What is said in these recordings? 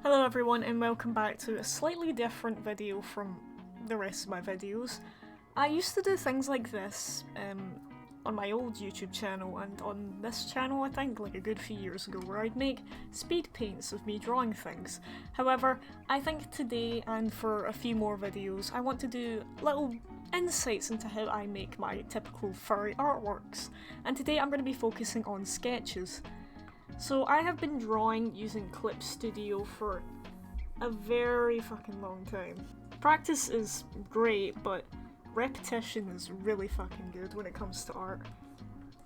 Hello everyone and welcome back to a slightly different video from the rest of my videos. I used to do things like this on my old YouTube channel and on this channel I think like a good few years ago, where I'd make speed paints of me drawing things. However, I think today and for a few more videos I want to do little insights into how I make my typical furry artworks, and today I'm going to be focusing on sketches. So I have been drawing using Clip Studio for a very fucking long time. Practice is great, but repetition is really fucking good when it comes to art.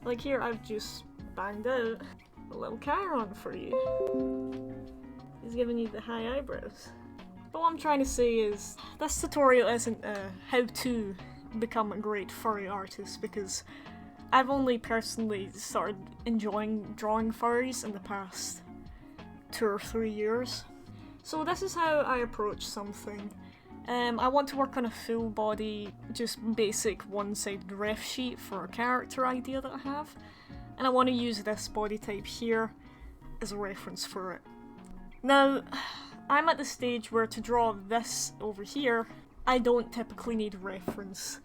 Like here, I've just banged out a little Chiron for you. He's giving you the high eyebrows. But what I'm trying to say is, this tutorial isn't how to become a great furry artist, because I've only personally started enjoying drawing furries in the past 2 or 3 years. So this is how I approach something. I want to work on a full body, just basic one-sided ref sheet for a character idea that I have, and I want to use this body type here as a reference for it. Now, I'm at the stage where to draw this over here, I don't typically need reference.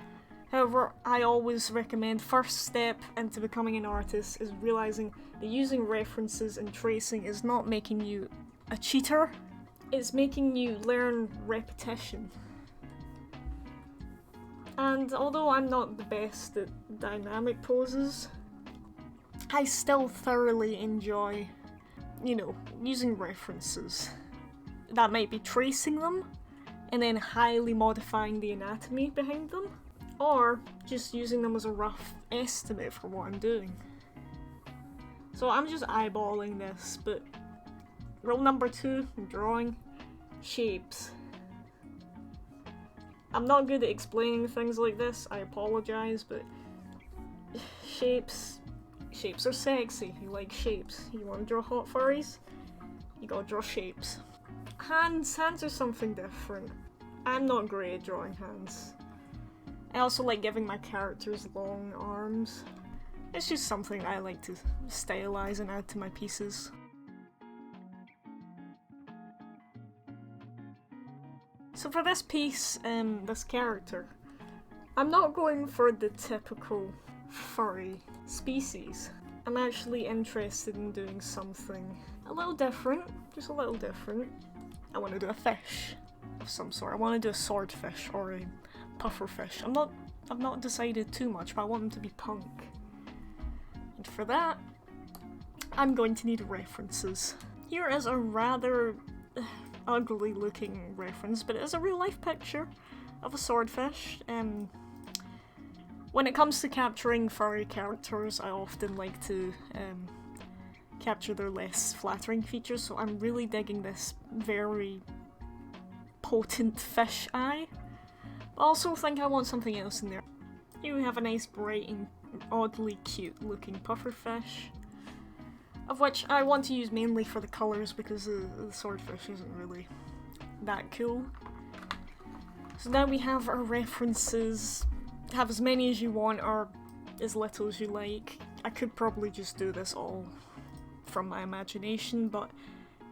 However, I always recommend first step into becoming an artist is realising that using references and tracing is not making you a cheater, it's making you learn repetition. And although I'm not the best at dynamic poses, I still thoroughly enjoy, using references. That might be tracing them and then highly modifying the anatomy behind them, or just using them as a rough estimate for what I'm doing. So I'm just eyeballing this, but rule number 2, drawing shapes. I'm not good at explaining things like this, I apologise, but shapes are sexy. You like shapes. You want to draw hot furries? You gotta draw shapes. Hands are something different. I'm not great at drawing hands. I also like giving my characters long arms. It's just something I like to stylise and add to my pieces. So for this piece, this character, I'm not going for the typical furry species. I'm actually interested in doing something a little different, just a little different. I want to do a fish of some sort. I want to do a swordfish or a pufferfish. I've not decided too much, but I want them to be punk. And for that, I'm going to need references. Here is a rather ugly looking reference, but it is a real life picture of a swordfish. When it comes to capturing furry characters, I often like to capture their less flattering features, so I'm really digging this very potent fish eye. I also think I want something else in there. Here we have a nice bright and oddly cute looking pufferfish, of which I want to use mainly for the colours because the swordfish isn't really that cool. So now we have our references. Have as many as you want or as little as you like. I could probably just do this all from my imagination, but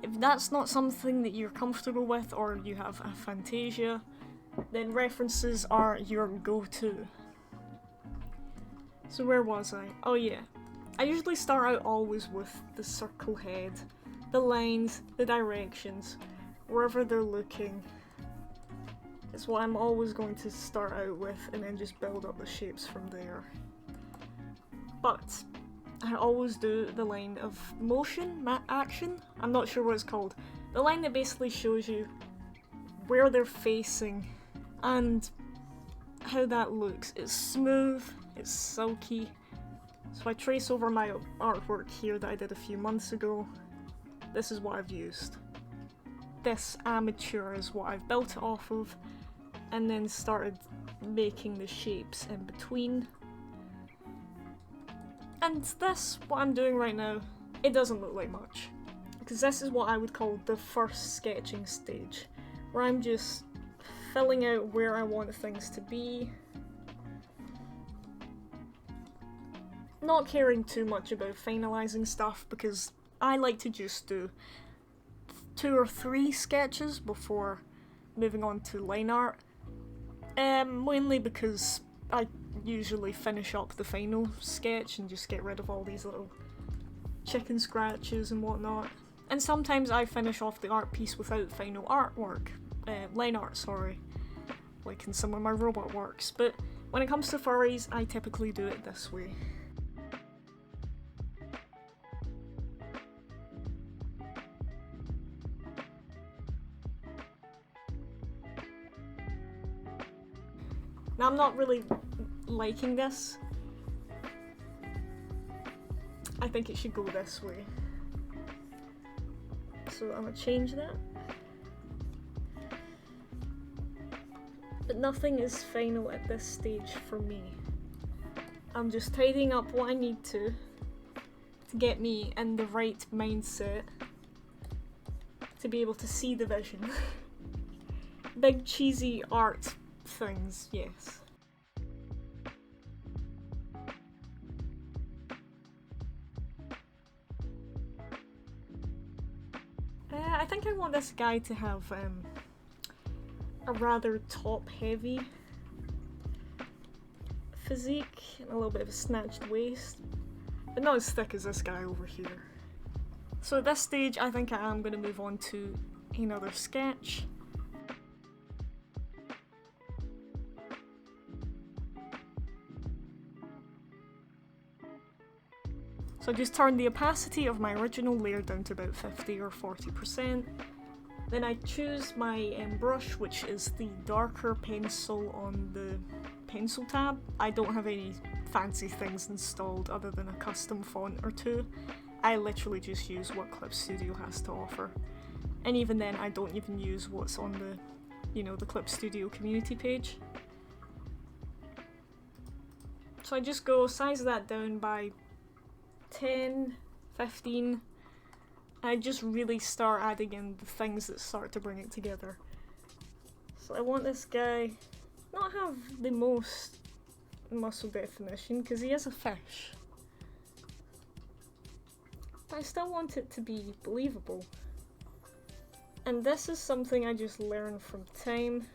if that's not something that you're comfortable with or you have a fantasia, then references are your go-to. So where was I? Oh yeah. I usually start out always with the circle head, the lines, the directions, wherever they're looking. It's what I'm always going to start out with and then just build up the shapes from there. But I always do the line of motion, action? I'm not sure what it's called. The line that basically shows you where they're facing and how that looks. It's smooth, it's silky. So I trace over my artwork here that I did a few months ago. This is what I've used. This amateur is what I've built it off of, and then started making the shapes in between. And this, what I'm doing right now, it doesn't look like much. Because this is what I would call the first sketching stage, where I'm just filling out where I want things to be. Not caring too much about finalizing stuff because I like to just do 2 or 3 sketches before moving on to line art. Mainly because I usually finish up the final sketch and just get rid of all these little chicken scratches and whatnot. And sometimes I finish off the art piece without final artwork, line art, sorry, like in some of my robot works. But when it comes to furries, I typically do it this way. Now I'm not really liking this. I think it should go this way. So I'm gonna change that. But nothing is final at this stage for me. I'm just tidying up what I need to get me in the right mindset to be able to see the vision. Big cheesy art things, yes. I think I want this guy to have a rather top-heavy physique and a little bit of a snatched waist, but not as thick as this guy over here. So at this stage, I think I am going to move on to another sketch. So I just turned the opacity of my original layer down to about 50 or 40%. Then I choose my brush, which is the darker pencil on the pencil tab. I don't have any fancy things installed other than a custom font or two. I literally just use what Clip Studio has to offer. And even then, I don't even use what's on the, you know, the Clip Studio community page. So I just go size that down by 10, 15. I just really start adding in the things that start to bring it together. So I want this guy not have the most muscle definition because he is a fish. But I still want it to be believable. And this is something I just learned from time.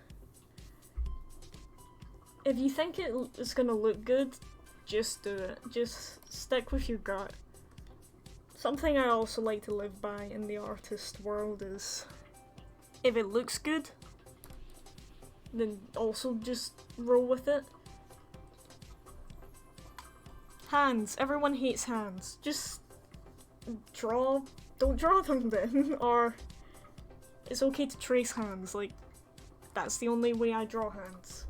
If you think it's gonna look good, just do it. Just stick with your gut. Something I also like to live by in the artist world is, if it looks good, then also just roll with it. Hands. Everyone hates hands. Just draw. Don't draw them then. Or it's okay to trace hands. Like, that's the only way I draw hands.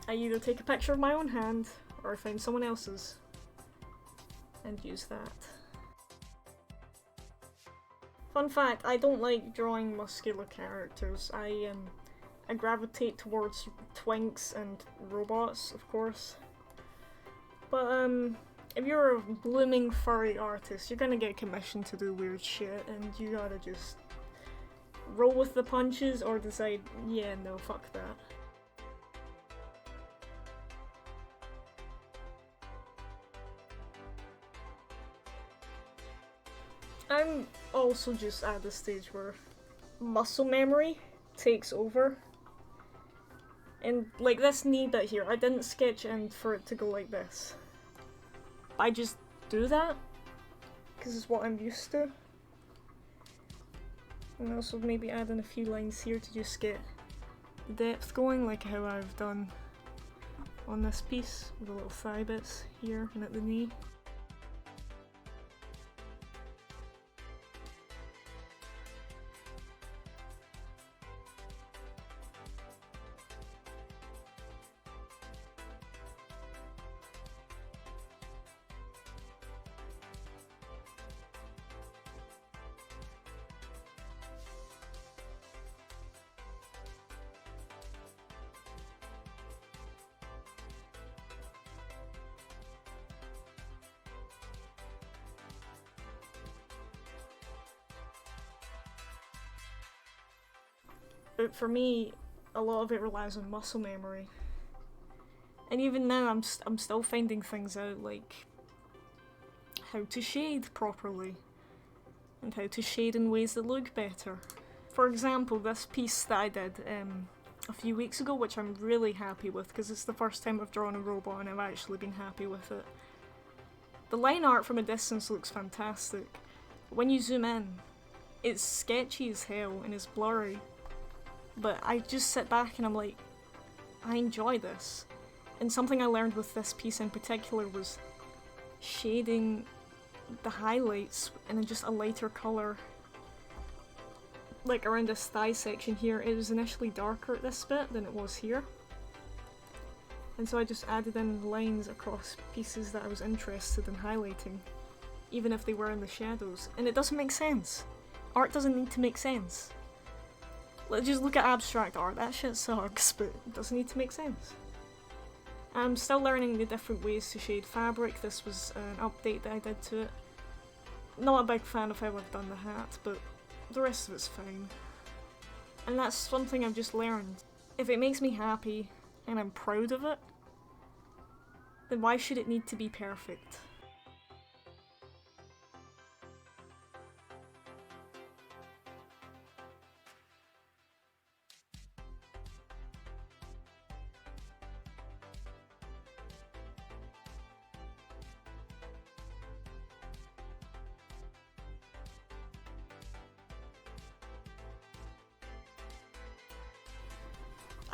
I either take a picture of my own hand or find someone else's and use that. Fun fact, I don't like drawing muscular characters. I gravitate towards twinks and robots, of course. But if you're a blooming furry artist, you're gonna get commissioned to do weird shit and you gotta just roll with the punches or decide, yeah, no, fuck that. I'm also just at the stage where muscle memory takes over. And like this knee bit here, I didn't sketch in for it to go like this. I just do that because it's what I'm used to. And also maybe add in a few lines here to just get the depth going, like how I've done on this piece with the little thigh bits here and at the knee. But for me, a lot of it relies on muscle memory. And even now, I'm still finding things out, like how to shade properly. and how to shade in ways that look better. For example, this piece that I did a few weeks ago, which I'm really happy with because it's the first time I've drawn a robot and I've actually been happy with it. The line art from a distance looks fantastic. When you zoom in, it's sketchy as hell and it's blurry. But I just sit back and I'm like, I enjoy this. And something I learned with this piece in particular was shading the highlights in just a lighter colour. Like around this thigh section here, it was initially darker at this bit than it was here. And so I just added in lines across pieces that I was interested in highlighting, even if they were in the shadows. And it doesn't make sense. Art doesn't need to make sense. Let's just look at abstract art, that shit sucks, but it doesn't need to make sense. I'm still learning the different ways to shade fabric. This was an update that I did to it. Not a big fan of how I've done the hat, but the rest of it's fine. And that's something I've just learned. If it makes me happy, and I'm proud of it, then why should it need to be perfect?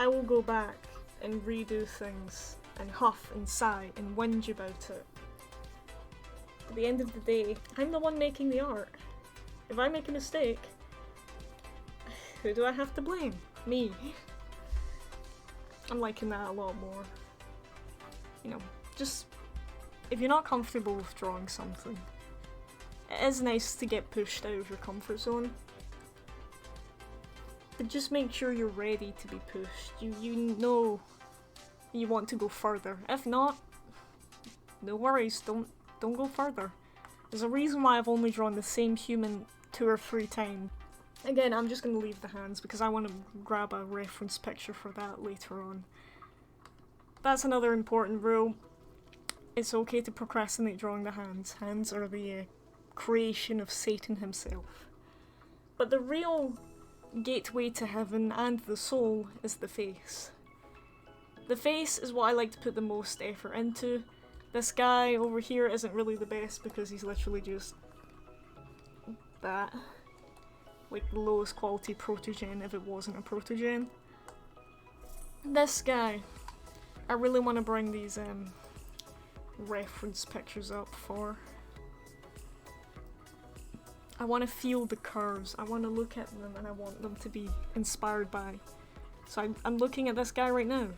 I will go back and redo things and huff and sigh and whinge about it. At the end of the day, I'm the one making the art. If I make a mistake, who do I have to blame? Me. I'm liking that a lot more. You know, just if you're not comfortable with drawing something, it is nice to get pushed out of your comfort zone. But just make sure you're ready to be pushed. You know you want to go further. If not, no worries, don't go further. There's a reason why I've only drawn the same human 2 or 3 times. Again, I'm just going to leave the hands because I want to grab a reference picture for that later on. That's another important rule. It's okay to procrastinate drawing the hands. Hands are the creation of Satan himself. But the real gateway to heaven and the soul is the face. The face is what I like to put the most effort into. This guy over here isn't really the best because he's literally just that. Like the lowest quality protogen if it wasn't a protogen. This guy, I really want to bring these reference pictures up for. I want to feel the curves, I want to look at them and I want them to be inspired by. So I'm looking at this guy right now.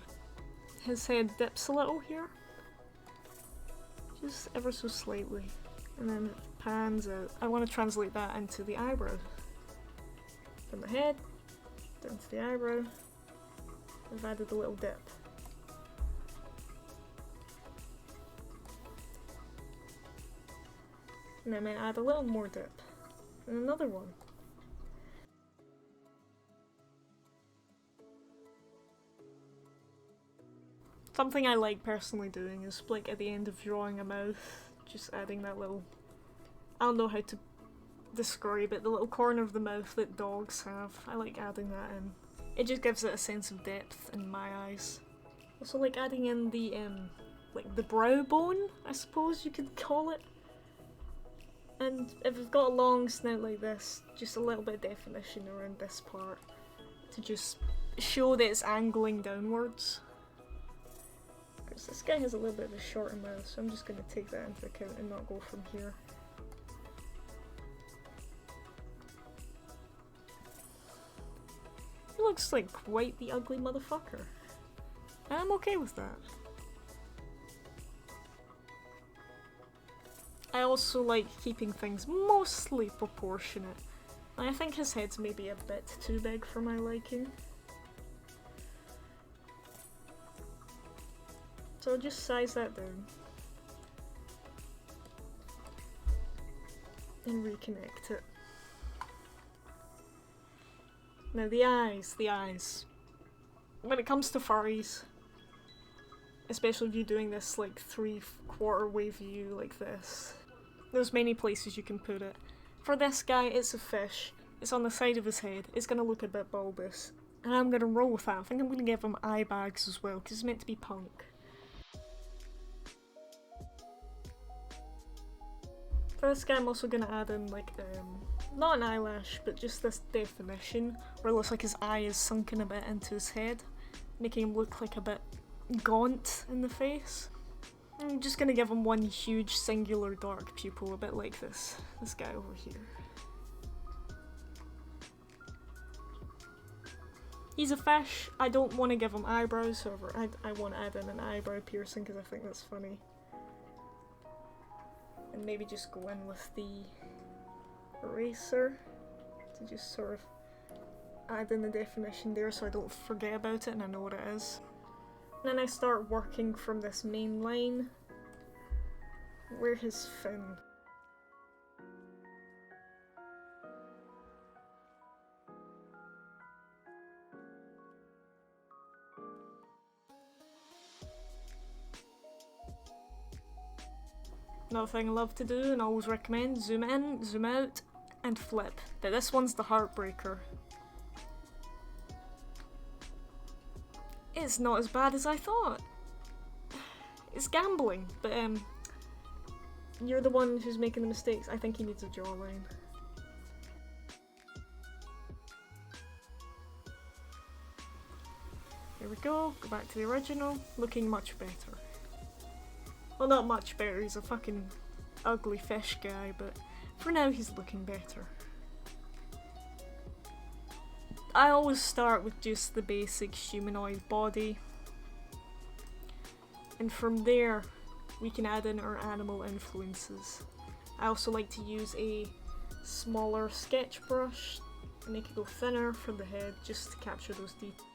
His head dips a little here. Just ever so slightly. And then it pans out. I want to translate that into the eyebrow. From the head, down to the eyebrow. I've added a little dip. And I might add a little more dip. And another one. Something I like personally doing is like at the end of drawing a mouth, just adding that little, I don't know how to describe it, the little corner of the mouth that dogs have. I like adding that in. It just gives it a sense of depth in my eyes. Also like adding in the like the brow bone, I suppose you could call it. And if it's got a long snout like this, just a little bit of definition around this part to just show that it's angling downwards. Because this guy has a little bit of a shorter mouth, so I'm just going to take that into account and not go from here. He looks like quite the ugly motherfucker. And I'm okay with that. I also like keeping things mostly proportionate. I think his head's maybe a bit too big for my liking. So I'll just size that down. And reconnect it. Now the eyes. When it comes to furries, especially if you're doing this like 3/4 way view like this, there's many places you can put it. For this guy, it's a fish. It's on the side of his head. It's gonna look a bit bulbous. And I'm gonna roll with that. I think I'm gonna give him eye bags as well, because he's meant to be punk. For this guy, I'm also gonna add in like, not an eyelash, but just this definition, where it looks like his eye is sunken a bit into his head, making him look like a bit gaunt in the face. I'm just gonna give him one huge singular dark pupil, a bit like this guy over here. He's a fish. I don't want to give him eyebrows, however I want to add in an eyebrow piercing because I think that's funny. And maybe just go in with the eraser to just sort of add in the definition there so I don't forget about it and I know what it is. And then I start working from this main line where his fin. Another thing I love to do and always recommend, zoom in, zoom out, and flip. But this one's the heartbreaker. It's not as bad as I thought. It's gambling, but you're the one who's making the mistakes. I think he needs a jawline. Here we go back to the original, looking much better. Well, not much better, he's a fucking ugly fish guy, but for now he's looking better. I always start with just the basic humanoid body, and from there we can add in our animal influences. I also like to use a smaller sketch brush and make it go thinner for the head just to capture those details.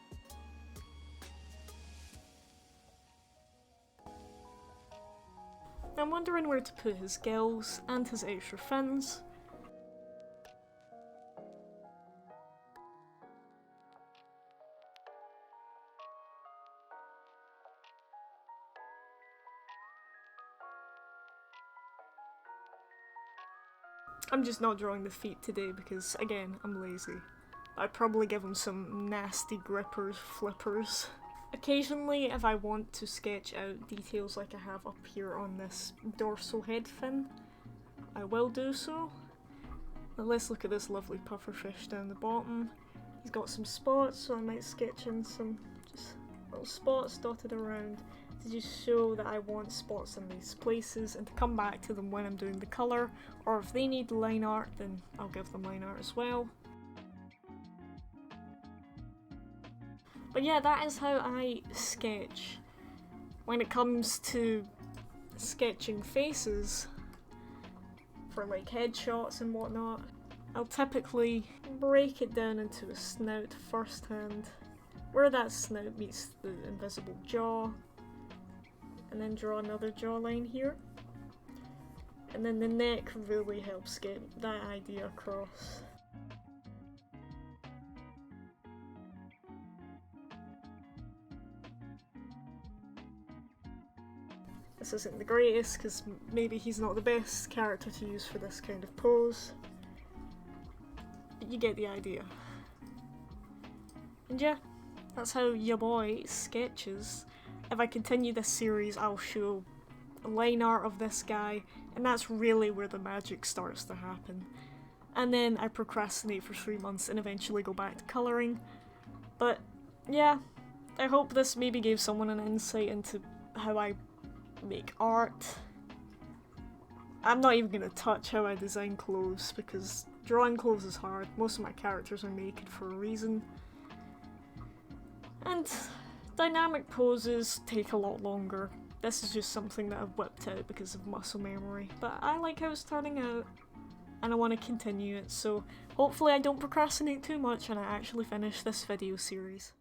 I'm wondering where to put his gills and his extra fins. I'm just not drawing the feet today because, again, I'm lazy. I'd probably give him some nasty grippers, flippers. Occasionally, if I want to sketch out details like I have up here on this dorsal head fin, I will do so. Now let's look at this lovely pufferfish down the bottom. He's got some spots, so I might sketch in some just little spots dotted around to just show that I want spots in these places and to come back to them when I'm doing the colour, or if they need line art then I'll give them line art as well. But yeah, that is how I sketch. When it comes to sketching faces, for like headshots and whatnot, I'll typically break it down into a snout first hand, where that snout meets the invisible jaw, and then draw another jawline here. And then the neck really helps get that idea across. This isn't the greatest, because maybe he's not the best character to use for this kind of pose, but you get the idea. And yeah, that's how ya boy sketches. If I continue this series, I'll show line art of this guy, and that's really where the magic starts to happen. And then I procrastinate for 3 months and eventually go back to colouring. But yeah, I hope this maybe gave someone an insight into how I make art. I'm not even going to touch how I design clothes because drawing clothes is hard. Most of my characters are naked for a reason. And dynamic poses take a lot longer. This is just something that I've whipped out because of muscle memory. But I like how it's turning out and I want to continue it, so hopefully I don't procrastinate too much and I actually finish this video series.